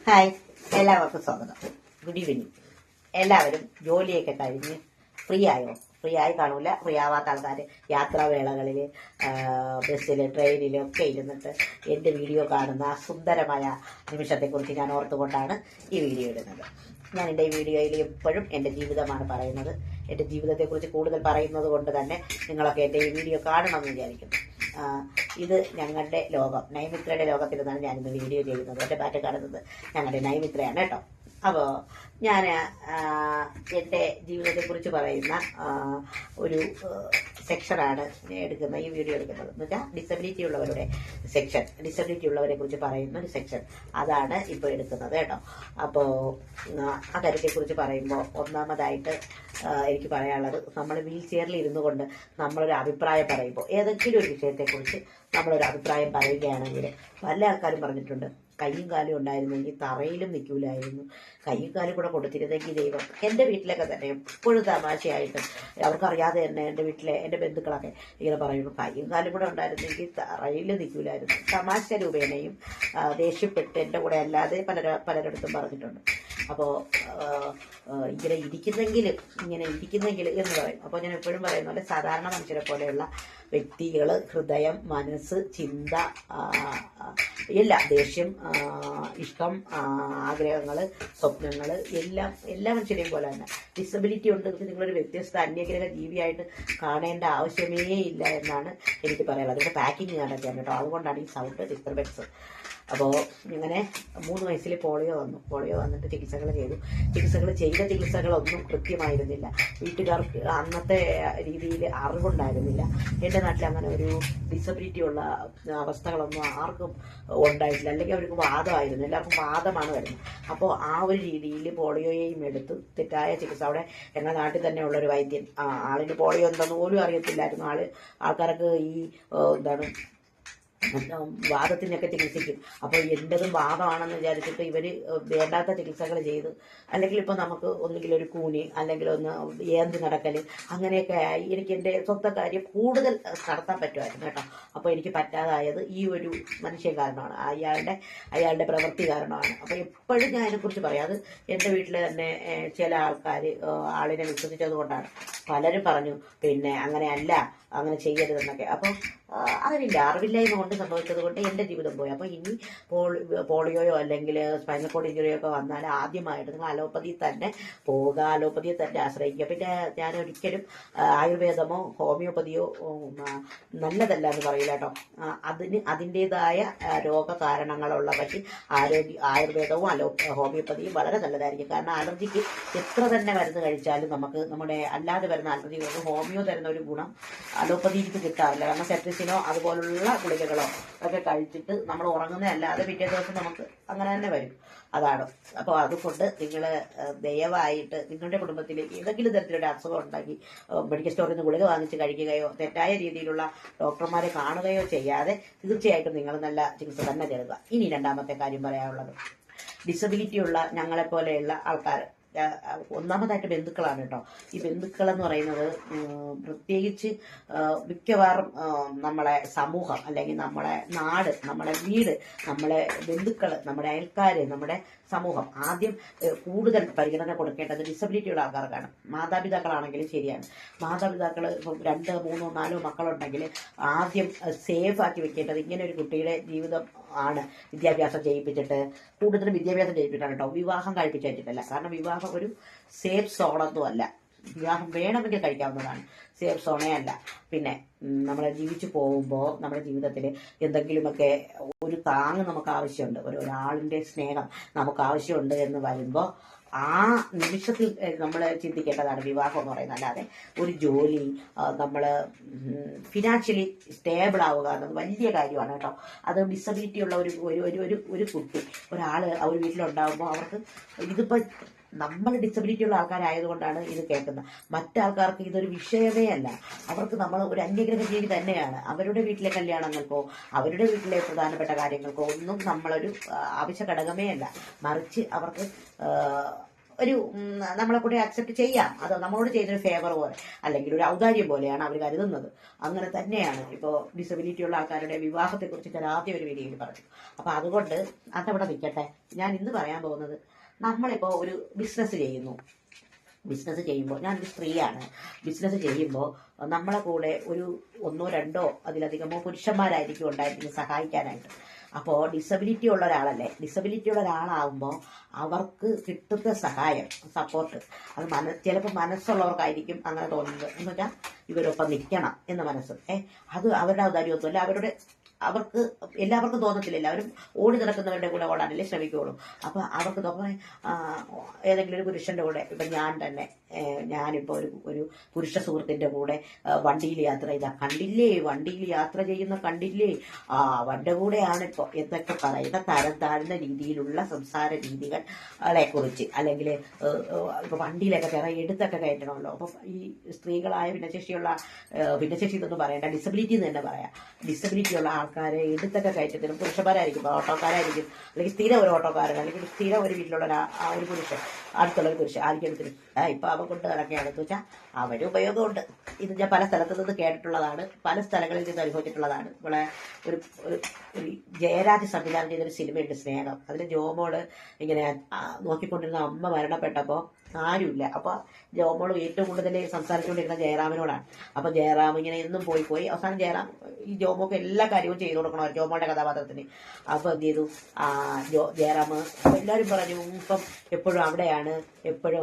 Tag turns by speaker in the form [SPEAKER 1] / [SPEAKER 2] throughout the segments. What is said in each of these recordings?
[SPEAKER 1] Hi, എല്ലാവർക്കും സ്വാഗതം. Good evening. എല്ലാവരും ജോലിയൊക്കെ കഴിഞ്ഞ് ഫ്രീ ആയോ? ഫ്രീ ആയി കാണൂല. ഫ്രീ ആവാത്ത ആൾക്കാർ യാത്രാവേളകളിൽ ബസ്സിൽ ട്രെയിനിൽ ഒക്കെ ഇരുന്നിട്ട് എൻ്റെ വീഡിയോ കാണുന്ന സുന്ദരമായ നിമിഷത്തെക്കുറിച്ച് ഞാൻ ഓർത്തുകൊണ്ടാണ് ഈ വീഡിയോ ഇടുന്നത്. ഞാൻ എൻ്റെ ഈ വീഡിയോയിൽ എപ്പോഴും എൻ്റെ ജീവിതമാണ് പറയുന്നത്. എൻ്റെ ജീവിതത്തെക്കുറിച്ച് കൂടുതൽ പറയുന്നത് കൊണ്ട് തന്നെ നിങ്ങളൊക്കെ എൻ്റെ ഈ വീഡിയോ കാണണമെന്ന് വിചാരിക്കുന്നു. ഇത് ഞങ്ങളുടെ ലോകം, നൈമിത്രയുടെ ലോകത്തിൽ നിന്നാണ് ഞാനിന്ന് വീഡിയോ ചെയ്യുന്നത്. എൻ്റെ ബാറ്റ് കാണുന്നത് ഞങ്ങളുടെ നൈമിത്രയാണ് കേട്ടോ. അപ്പോൾ ഞാൻ എൻ്റെ ജീവിതത്തെക്കുറിച്ച് പറയുന്ന ഒരു സെക്ഷനാണ് എടുക്കുന്നത്, ഈ വീഡിയോ എടുക്കുന്നത്. എന്ന് വെച്ചാൽ ഡിസബിലിറ്റി ഉള്ളവരുടെ സെക്ഷൻ, ഡിസബിലിറ്റി ഉള്ളവരെ കുറിച്ച് പറയുന്ന ഒരു സെക്ഷൻ, അതാണ് ഇപ്പോൾ എടുക്കുന്നത് കേട്ടോ. അപ്പോൾ ആ കാര്യത്തെക്കുറിച്ച് പറയുമ്പോൾ ഒന്നാമതായിട്ട് എനിക്ക് പറയാനുള്ളത്, നമ്മൾ വീൽ ചെയറിൽ ഇരുന്നു കൊണ്ട് നമ്മളൊരു അഭിപ്രായം പറയുമ്പോൾ, ഏതെങ്കിലും ഒരു വിഷയത്തെക്കുറിച്ച് നമ്മളൊരു അഭിപ്രായം പറയുകയാണെങ്കിൽ പല ആൾക്കാരും പറഞ്ഞിട്ടുണ്ട്, കയ്യും കാലും ഉണ്ടായിരുന്നെങ്കിൽ തറയിലും നിൽക്കൂലായിരുന്നു, കയ്യും കാലും കൂടെ കൊടുത്തിരുന്നെങ്കിൽ ദൈവം. എൻ്റെ വീട്ടിലൊക്കെ തന്നെ എപ്പോഴും തമാശയായിട്ട്, അവർക്കറിയാതെ തന്നെ എൻ്റെ വീട്ടിലെ എൻ്റെ ബന്ധുക്കളൊക്കെ ഇങ്ങനെ പറയുന്നു, കയ്യും കാലും കൂടെ ഉണ്ടായിരുന്നെങ്കിൽ തറയിൽ നിൽക്കൂലായിരുന്നു. തമാശ രൂപേണയും ദേഷ്യപ്പെട്ട് എൻ്റെ കൂടെ അല്ലാതെ പലരിടത്തും പറഞ്ഞിട്ടുണ്ട്. അപ്പോൾ ഇങ്ങനെ ഇരിക്കുന്നെങ്കിൽ എന്ന് പറയും. അപ്പോൾ ഞാൻ എപ്പോഴും പറയുന്ന പോലെ സാധാരണ മനുഷ്യരെ പോലെയുള്ള വ്യക്തികൾ, ഹൃദയം, മനസ്സ്, ചിന്ത, എല്ലാ ദേഷ്യം, ഇഷ്ടം, ആഗ്രഹങ്ങൾ, സ്വപ്നങ്ങൾ എല്ലാ മനുഷ്യരെയും പോലെ തന്നെ. ഡിസബിലിറ്റി ഉണ്ട്, നിങ്ങളൊരു വ്യത്യസ്ത അന്യഗ്രഹ ജീവിയായിട്ട് കാണേണ്ട ആവശ്യമേ ഇല്ല എന്നാണ് എനിക്ക് പറയാനുള്ളത്. അതിൻ്റെ പാക്കിങ് കണ്ടൊക്കെയാണ് കേട്ടോ, അതുകൊണ്ടാണ് ഈ സൗണ്ട് ഡിസ്റ്റർബൻസ്. അപ്പോൾ ഇങ്ങനെ 3 വയസ്സിൽ പോളിയോ വന്നിട്ട് ചികിത്സകൾ ചെയ്ത ചികിത്സകളൊന്നും കൃത്യമായിരുന്നില്ല. വീട്ടുകാർക്ക് അന്നത്തെ രീതിയിൽ അറിവുണ്ടായിരുന്നില്ല. എൻ്റെ നാട്ടിൽ അങ്ങനെ ഒരു ഡിസബിലിറ്റി ഉള്ള അവസ്ഥകളൊന്നും ആർക്കും ഉണ്ടായിട്ടില്ല. അല്ലെങ്കിൽ അവർക്ക് വാദമായിരുന്നു, എല്ലാവർക്കും വാദമാണ് വരുന്നത്. അപ്പോൾ ആ ഒരു രീതിയിൽ പോളിയോയെയും എടുത്ത് തെറ്റായ ചികിത്സ, അവിടെ ഞങ്ങളുടെ നാട്ടിൽ തന്നെ ഉള്ളൊരു വൈദ്യൻ, ആളിന് പോളിയോ എന്താണെന്ന് പോലും അറിയത്തില്ലായിരുന്നു. ആൾക്കാർക്ക് ഈ വാദത്തിനൊക്കെ ചികിത്സിക്കും. അപ്പോൾ എൻ്റെതും വാദമാണെന്ന് വിചാരിച്ചിട്ട് ഇവർ വേണ്ടാത്ത ചികിത്സകൾ ചെയ്ത്, അല്ലെങ്കിൽ ഇപ്പോൾ നമുക്ക് ഒന്നുകിൽ ഒരു കൂനി, അല്ലെങ്കിൽ ഒന്ന് ഏന്തി നടക്കൽ, അങ്ങനെയൊക്കെ ആയി എനിക്ക് എൻ്റെ സ്വന്തം കാര്യം കൂടുതൽ നടത്താൻ പറ്റുമായിരുന്നു കേട്ടോ. അപ്പോൾ എനിക്ക് പറ്റാതായത് ഈ ഒരു മനുഷ്യൻ കാരണമാണ്, അയാളുടെ പ്രവൃത്തി കാരണമാണ്. അപ്പോൾ എപ്പോഴും ഞാൻ അതിനെക്കുറിച്ച് പറയാം. അത് എൻ്റെ വീട്ടിൽ തന്നെ ചില ആൾക്കാർ ആളിനെ വിശ്വസിച്ചത് കൊണ്ടാണ്. പലരും പറഞ്ഞു പിന്നെ അങ്ങനെ ചെയ്യരുതെന്നൊക്കെ. അപ്പോൾ അതിനില്ല, അറിവില്ലായ്മ കൊണ്ട് സംഭവിച്ചത് കൊണ്ട് എൻ്റെ ജീവിതം പോയി. അപ്പോൾ ഇനി പോളിയോയോ അല്ലെങ്കിൽ സ്പൈനൽ കോഡ് ഇഞ്ചുറിയോ ഒക്കെ വന്നാൽ ആദ്യമായിട്ട് നിങ്ങൾ അലോപ്പതിയിൽ തന്നെ പോവുക, അലോപ്പതിയെ തന്നെ ആശ്രയിക്കുക. പിന്നെ ഞാൻ ഒരിക്കലും ആയുർവേദമോ ഹോമിയോപ്പതിയോ നല്ലതല്ല എന്ന് പറയില്ല കേട്ടോ. അതിൻ്റെതായ രോഗകാരണങ്ങളുള്ളവർക്ക് ആയുർവേദവും ഹോമിയോപ്പതിയും വളരെ നല്ലതായിരിക്കും. കാരണം അലർജിക്ക് എത്ര തന്നെ മരുന്ന് കഴിച്ചാലും നമുക്ക് നമ്മുടെ അല്ലാതെ വരുന്ന അലർജികൾക്ക് ഹോമിയോ തരുന്ന ഒരു ഗുണം അലോപ്പതിക്ക് കിട്ടാറില്ല. കാരണം സെട്രിസിനോ അതുപോലുള്ള ഗുളികകളോ ഒക്കെ കഴിച്ചിട്ട് നമ്മൾ ഉറങ്ങുന്നതല്ലാതെ പിറ്റേ ദിവസം നമുക്ക് അങ്ങനെ തന്നെ വരും. അതാണ്. അപ്പോൾ അതുകൊണ്ട് നിങ്ങൾ ദയവായിട്ട് നിങ്ങളുടെ കുടുംബത്തിൽ ഏതെങ്കിലും തരത്തിലുള്ള അസുഖം ഉണ്ടെങ്കിൽ മെഡിക്കൽ സ്റ്റോറിൽ നിന്ന് ഗുളിക വാങ്ങിച്ച് കഴിക്കുകയോ തെറ്റായ രീതിയിലുള്ള ഡോക്ടർമാരെ കാണുകയോ ചെയ്യാതെ തീർച്ചയായിട്ടും നിങ്ങൾ നല്ല ചികിത്സ തന്നെ തരുക. ഇനി രണ്ടാമത്തെ കാര്യം പറയാനുള്ളത്, ഡിസബിലിറ്റി ഉള്ള ഞങ്ങളെപ്പോലെയുള്ള ആൾക്കാർ, ഒന്നാമതായിട്ട് ബന്ധുക്കളാണ് കേട്ടോ. ഈ ബന്ധുക്കൾ എന്ന് പറയുന്നത് പ്രത്യേകിച്ച് മിക്കവാറും നമ്മളെ സമൂഹം, അല്ലെങ്കിൽ നമ്മളെ നാട്, നമ്മുടെ വീട്, നമ്മളെ ബന്ധുക്കൾ, നമ്മുടെ അയൽക്കാർ, നമ്മുടെ സമൂഹം ആദ്യം കൂടുതൽ പരിഗണന കൊടുക്കേണ്ടത് ഡിസബിലിറ്റി ഉള്ള ആൾക്കാർക്കാണ്. മാതാപിതാക്കളാണെങ്കിലും ശരിയാണ്. മാതാപിതാക്കൾ 2, 3, 4 മക്കളുണ്ടെങ്കിൽ ആദ്യം സേഫ് ആക്കി വെക്കേണ്ടത് ഇങ്ങനെ ഒരു കുട്ടിയുടെ ജീവിതം ആണ്. വിദ്യാഭ്യാസം ചെയ്യിപ്പിച്ചിട്ട്, കൂടുതലും വിദ്യാഭ്യാസം ചെയ്യിപ്പിച്ചിട്ടാണ് കേട്ടോ, വിവാഹം കഴിപ്പിച്ച് വെച്ചിട്ടല്ല. കാരണം വിവാഹം ഒരു സേഫ് സോണൊന്നും അല്ല. വിവാഹം വേണമെങ്കിൽ കഴിക്കാവുന്നതാണ്, സേഫ് സോണേ അല്ല. പിന്നെ നമ്മളെ ജീവിച്ചു പോകുമ്പോൾ നമ്മുടെ ജീവിതത്തിൽ എന്തെങ്കിലുമൊക്കെ ഒരു താങ്ങ് നമുക്ക് ആവശ്യമുണ്ട്, ഒരാളിൻ്റെ സ്നേഹം നമുക്ക് ആവശ്യമുണ്ട് എന്ന് വരുമ്പോൾ ആ നിമിഷത്തിൽ നമ്മൾ ചിന്തിക്കേണ്ടതാണ് വിവാഹം എന്ന് പറയുന്നത്. അല്ലാതെ ഒരു ജോലി, നമ്മൾ ഫിനാൻഷ്യലി സ്റ്റേബിൾ ആവുക എന്നത് വലിയ കാര്യമാണ് കേട്ടോ. അത് ഡിസബിലിറ്റി ഉള്ള ഒരു കുട്ടി, ഒരാൾ ഒരു വീട്ടിലുണ്ടാകുമ്പോൾ അവർക്ക് ഇതിപ്പോൾ നമ്മൾ ഡിസബിലിറ്റി ഉള്ള ആൾക്കാരായതുകൊണ്ടാണ് ഇത് കേൾക്കുന്നത്. മറ്റാൾക്കാർക്ക് ഇതൊരു വിഷയമേ അല്ല. അവർക്ക് നമ്മൾ ഒരു അന്യഗ്രഹ ജീവി തന്നെയാണ്. അവരുടെ വീട്ടിലെ കല്യാണങ്ങൾക്കോ അവരുടെ വീട്ടിലെ പ്രധാനപ്പെട്ട കാര്യങ്ങൾക്കോ ഒന്നും നമ്മളൊരു ആവശ്യ ഘടകമേ അല്ല. മറിച്ച് അവർക്ക് ഒരു നമ്മളെ കൂടെ അക്സെപ്റ്റ് ചെയ്യാം. അത് നമ്മളോട് ചെയ്തൊരു ഫേവർ പോലെ അല്ലെങ്കിൽ ഒരു ഔദാര്യം പോലെയാണ് അവർ കരുതുന്നത്. അങ്ങനെ തന്നെയാണ് ഇപ്പോൾ ഡിസബിലിറ്റി ഉള്ള ആൾക്കാരുടെ വിവാഹത്തെക്കുറിച്ച് ഞാൻ ആദ്യം ഒരു വീഡിയോയിൽ പറഞ്ഞു. അപ്പൊ അതുകൊണ്ട് അതവിടെ നിൽക്കട്ടെ. ഞാൻ ഇന്ന് പറയാൻ പോകുന്നത്, നമ്മളിപ്പോൾ ഒരു ബിസിനസ് ചെയ്യുന്നു. ബിസിനസ് ചെയ്യുമ്പോൾ, ഞാനൊരു സ്ത്രീയാണ്, ബിസിനസ് ചെയ്യുമ്പോൾ നമ്മളെ കൂടെ ഒരു 1 2 അതിലധികമോ പുരുഷന്മാരായിരിക്കും ഉണ്ടായിരിക്കും സഹായിക്കാനായിട്ട്. അപ്പോൾ ഡിസബിലിറ്റി ഉള്ള ഒരാളല്ലേ, ഡിസബിലിറ്റി ഉള്ള ഒരാളാവുമ്പോൾ അവർക്ക് കിട്ടുന്ന സഹായം, സപ്പോർട്ട്, അത് ചിലപ്പോൾ മനസ്സുള്ളവർക്കായിരിക്കും അങ്ങനെ തോന്നുന്നത്. എന്ന് വെച്ചാൽ ഇവരൊപ്പം നിൽക്കണം എന്ന മനസ്സ്. അത് അവരുടെ ഔദാര്യമൊന്നുമല്ല, അവർക്ക് എല്ലാവർക്കും തോന്നത്തില്ല. എല്ലാവരും ഓടി നടക്കുന്നവരുടെ കൂടെ ഓടാനല്ലേ ശ്രമിക്കുകയുള്ളൂ. അപ്പൊ അവർക്ക് ഏതെങ്കിലും ഒരു പുരുഷന്റെ കൂടെ, ഇപ്പൊ ഞാനിപ്പോ ഒരു പുരുഷ സുഹൃത്തിന്റെ കൂടെ വണ്ടിയിൽ യാത്ര ചെയ്താ വണ്ടിയിൽ യാത്ര ചെയ്യുന്ന കണ്ടില്ലേ, അവന്റെ കൂടെയാണ് ഇപ്പൊ എന്തൊക്കെ പറയുന്ന തരം താഴ്ന്ന രീതിയിലുള്ള സംസാര രീതികളെ കുറിച്ച്, അല്ലെങ്കിൽ ഇപ്പൊ വണ്ടിയിലൊക്കെ എടുത്തൊക്കെ കയറ്റണമല്ലോ. അപ്പൊ ഈ സ്ത്രീകളായ ഭിന്നശേഷി എന്നൊന്നും പറയണ്ട, ഡിസബിലിറ്റി എന്ന് തന്നെ പറയാം. ഡിസബിലിറ്റി ഉള്ള ആൾക്കാരെ എടുത്തൊക്കെ കയറ്റത്തിനും പുരുഷന്മാരായിരിക്കും, ഓട്ടോക്കാരായിരിക്കും, അല്ലെങ്കിൽ സ്ഥിരം ഒരു ഓട്ടോക്കാരൻ, അല്ലെങ്കിൽ സ്ഥിരം ഒരു വീട്ടിലുള്ള ഒരു പുരുഷൻ, അടുത്തുള്ള ഒരു പുരുഷൻ ആയിരിക്കും. ഇപ്പൊ അവൻ കൊണ്ട് നടക്കുകയാണെന്ന് വെച്ചാൽ അവന് ഉപയോഗമുണ്ട്. ഇത് ഞാൻ പല സ്ഥലത്തു നിന്ന് കേട്ടിട്ടുള്ളതാണ്, പല സ്ഥലങ്ങളിൽ നിന്ന് അനുഭവിച്ചിട്ടുള്ളതാണ്. ഇവിടെ ഒരു ജയരാജ് സംവിധാനം ചെയ്തൊരു സിനിമയുണ്ട് സ്നേഹം. അതിൽ ജോമോള് ഇങ്ങനെ നോക്കിക്കൊണ്ടിരുന്ന അമ്മ മരണപ്പെട്ടപ്പോ ആരുമില്ല. അപ്പൊ ജോമോള് ഏറ്റവും കൂടുതൽ സംസാരിച്ചുകൊണ്ടിരുന്ന ജയറാമിനോടാണ്. അപ്പൊ ജയറാം ഇങ്ങനെ എന്നും പോയി അവസാനം ജയറാം ഈ ജോമോക്ക് എല്ലാ കാര്യവും ചെയ്തു കൊടുക്കണം ജോമോളുടെ കഥാപാത്രത്തിന്. അപ്പൊ എന്ത് ചെയ്തു, ജയറാം എല്ലാവരും പറഞ്ഞു ഇപ്പം എപ്പോഴും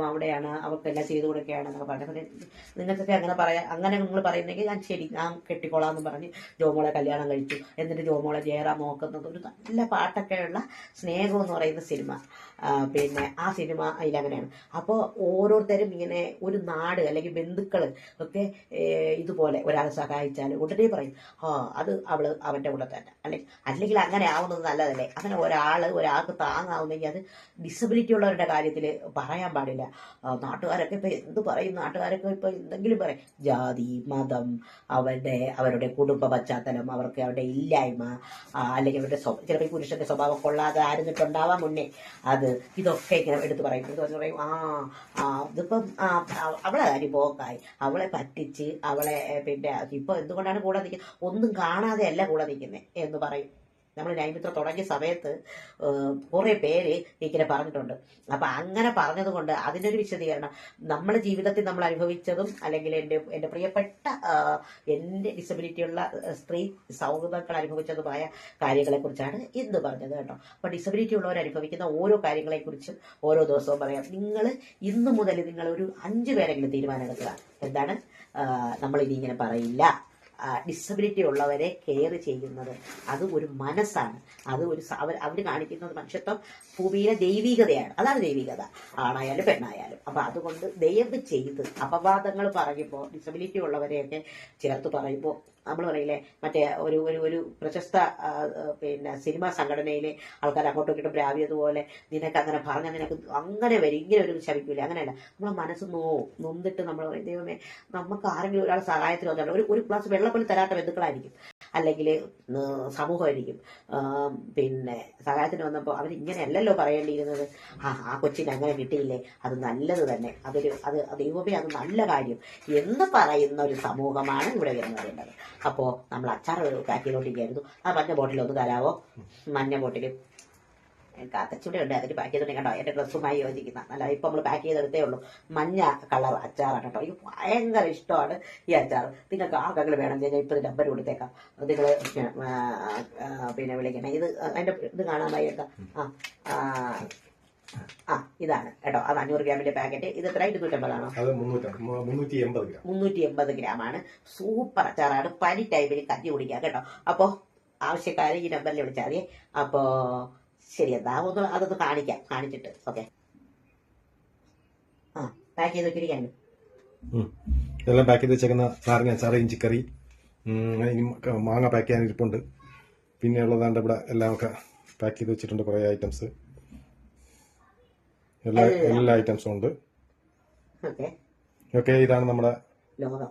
[SPEAKER 1] അവിടെയാണ് അവർക്കെല്ലാം ചെയ്തു കൊടുക്കുകയാണ് എന്നൊക്കെ പറഞ്ഞു. നിങ്ങൾക്കൊക്കെ അങ്ങനെ നിങ്ങൾ പറയുന്നെങ്കിൽ ഞാൻ കെട്ടിക്കോളാന്ന് പറഞ്ഞ് ജോമോളെ കല്യാണം കഴിച്ചു. എന്നിട്ട് ജോമോളെ ജയറാം നോക്കുന്നത് ഒരു നല്ല പാട്ടൊക്കെയുള്ള സ്നേഹം എന്ന് പറയുന്ന സിനിമ. പിന്നെ ആ സിനിമ അതിലങ്ങനെയാണ്. അപ്പോൾ ഓരോരുത്തരും ഇങ്ങനെ ഒരു നാട് അല്ലെങ്കിൽ ബന്ധുക്കൾ ഒക്കെ ഇതുപോലെ ഒരാൾ സഹായിച്ചാൽ ഉടനെ പറയും അത് അവന്റെ കൂടെ തന്നെ, അല്ലെങ്കിൽ അങ്ങനെ ആവുന്നത് നല്ലതല്ലേ. അങ്ങനെ ഒരാൾക്ക് താങ്ങാവുന്നെങ്കിൽ അത് ഡിസബിലിറ്റി ഉള്ളവരുടെ കാര്യത്തിൽ പറയാൻ പാടില്ല. നാട്ടുകാരൊക്കെ ഇപ്പൊ എന്ത് പറയും, നാട്ടുകാരൊക്കെ ഇപ്പൊ എന്തെങ്കിലും പറയും, ജാതി, മതം, അവരുടെ കുടുംബ പശ്ചാത്തലം, അവരുടെ ഇല്ലായ്മ, അല്ലെങ്കിൽ അവരുടെ ചിലപ്പോൾ പുരുഷന്റെ സ്വഭാവം കൊള്ളാതെ ആയിരുന്നിട്ടുണ്ടാവാൻ മുന്നേ ഇതൊക്കെ ഇങ്ങനെ എടുത്ത് പറയും. ഇതിപ്പം അവളെ കാര്യം പോക്കായി, അവളെ പറ്റിച്ച് അവളെ പിന്നെ ഇപ്പൊ എന്തുകൊണ്ടാണ് കൂടെ നിൽക്കുന്നത്, ഒന്നും കാണാതെ അല്ല കൂടെ നിൽക്കുന്നത് എന്ന് പറയും. നമ്മൾ നൈമിത്രം തുടങ്ങിയ സമയത്ത് കുറെ പേര് ഇങ്ങനെ പറഞ്ഞിട്ടുണ്ട്. അപ്പൊ അങ്ങനെ പറഞ്ഞത് കൊണ്ട് അതിനൊരു വിശദീകരണം, നമ്മുടെ ജീവിതത്തിൽ നമ്മൾ അനുഭവിച്ചതും അല്ലെങ്കിൽ എന്റെ പ്രിയപ്പെട്ട എന്റെ ഡിസബിലിറ്റി ഉള്ള സ്ത്രീ സൗഹൃദങ്ങൾ അനുഭവിച്ചതുമായ കാര്യങ്ങളെ കുറിച്ചാണ് ഇന്ന് പറഞ്ഞത് കേട്ടോ. അപ്പൊ ഡിസബിലിറ്റി ഉള്ളവർ അനുഭവിക്കുന്ന ഓരോ കാര്യങ്ങളെ കുറിച്ചും ഓരോ ദിവസവും പറയാം. നിങ്ങൾ ഇന്നു മുതൽ നിങ്ങൾ ഒരു 5 പേരെങ്കിലും തീരുമാനം എടുക്കുക. എന്താണ്, നമ്മളിനി ഇങ്ങനെ പറയില്ല. ഡിസബിലിറ്റി ഉള്ളവരെ കെയർ ചെയ്യുന്നത് അത് ഒരു മനസ്സാണ്, അത് അവർ കാണിക്കുന്നത് മനുഷ്യത്വം, ഭൂമിയിലെ ദൈവികതയാണ്. അതാണ് ദൈവികത, ആണായാലും പെണ്ണായാലും. അപ്പൊ അതുകൊണ്ട് ദയവ് ചെയ്ത് അപവാദങ്ങൾ പറയുമ്പോൾ, ഡിസബിലിറ്റി ഉള്ളവരെയൊക്കെ ചേർത്ത് പറയുമ്പോൾ, നമ്മൾ പറയില്ലേ മറ്റേ ഒരു പ്രശസ്ത പിന്നെ സിനിമാ സംഘടനയിലെ ആൾക്കാർ അങ്ങോട്ടും ഇങ്ങോട്ടും പ്രാവിയതുപോലെ, നിനക്ക് അങ്ങനെ പറഞ്ഞാൽ നിനക്ക് അങ്ങനെ വരും, ഇങ്ങനെ ഒരു ശമിക്കൂല. അങ്ങനെയല്ല, നമ്മളെ മനസ്സ് നൊന്നിട്ട് നമ്മൾ പറയും, ദൈവമേ നമുക്ക് ആരെങ്കിലും ഒരാൾ സഹായത്തിന് വന്നിട്ട് ഒരു ഗ്ലാസ് വെള്ളം പോലും തരാത്ത ബന്ധുക്കളായിരിക്കും, അല്ലെങ്കിൽ സമൂഹമായിരിക്കും. പിന്നെ സഹായത്തിന് വന്നപ്പോൾ അവരിങ്ങനെയല്ലല്ലോ പറയേണ്ടിയിരുന്നത്, ആ കൊച്ചിന് അങ്ങനെ കിട്ടിയില്ലേ, അത് നല്ലത് തന്നെ, ദൈവമേ അത് നല്ല കാര്യം എന്ന് പറയുന്ന ഒരു സമൂഹമാണ് ഇവിടെ വരുന്നത്. അപ്പോൾ നമ്മൾ അച്ചാർ പാക്ക് ചെയ്തോണ്ടിരിക്കുന്നു. ആ മഞ്ഞ ബോട്ടിൽ ഒന്ന് തരാവോ, മഞ്ഞ ബോട്ടിൽ കാത്തച്ചൂടെ ഉണ്ട്, അതിന് പാക്ക് ചെയ്തോണ്ടി കണ്ടോ, എന്റെ ഡ്രസ്സുമായി യോജിക്കുന്ന നല്ല. ഇപ്പൊ നമ്മൾ പാക്ക് ചെയ്തെടുത്തേ ഉള്ളൂ, മഞ്ഞ കളർ അച്ചാറാണ് കേട്ടോ. എനിക്ക് ഭയങ്കര ഇഷ്ടമാണ് ഈ അച്ചാർ. നിങ്ങൾക്ക് ആർക്കെങ്കിലും വേണം ഞാൻ ഇപ്പൊ നമ്പർ കൊടുത്തേക്കാം, നിങ്ങൾ പിന്നെ വിളിക്കണം. അതിന്റെ ഇത് കാണാനായിട്ട് ഇതാണ് കേട്ടോ. അത് 500 ഗ്രാമിന്റെ പാക്കറ്റ്. ഇത് എത്ര, 250 380 ഗ്രാമാണ്. സൂപ്പർ അച്ചാറാണ്. പനി ടൈമിൽ കഞ്ഞി കുടിക്കാം കേട്ടോ. അപ്പോ ആവശ്യക്കാരെ ഈ നമ്പറിൽ വിളിച്ചാൽ മതി. അപ്പോ ശരി, എന്താ അതൊന്ന് കാണിച്ചിട്ട് ഓക്കെ. പാക്ക് ചെയ്ത് വെച്ചിരിക്കാൻ
[SPEAKER 2] ഇതെല്ലാം പാക്ക് ചെയ്ത് വെച്ചേക്കുന്ന നാരങ്ങ അച്ചാറ്, ഇഞ്ചിക്കറി, മാങ്ങ പാക്ക് ചെയ്യാൻ ഇരിപ്പുണ്ട്. പിന്നെ ഉള്ളതാണ്ട് ഇവിടെ എല്ലാം ഒക്കെ പാക്ക് ചെയ്ത് വെച്ചിട്ടുണ്ട്, കുറേ ഐറ്റംസ്, എല്ലാ ഐറ്റംസും ഉണ്ട്. ഓക്കെ, ഇതാണ് നമ്മുടെ
[SPEAKER 1] ലോകം.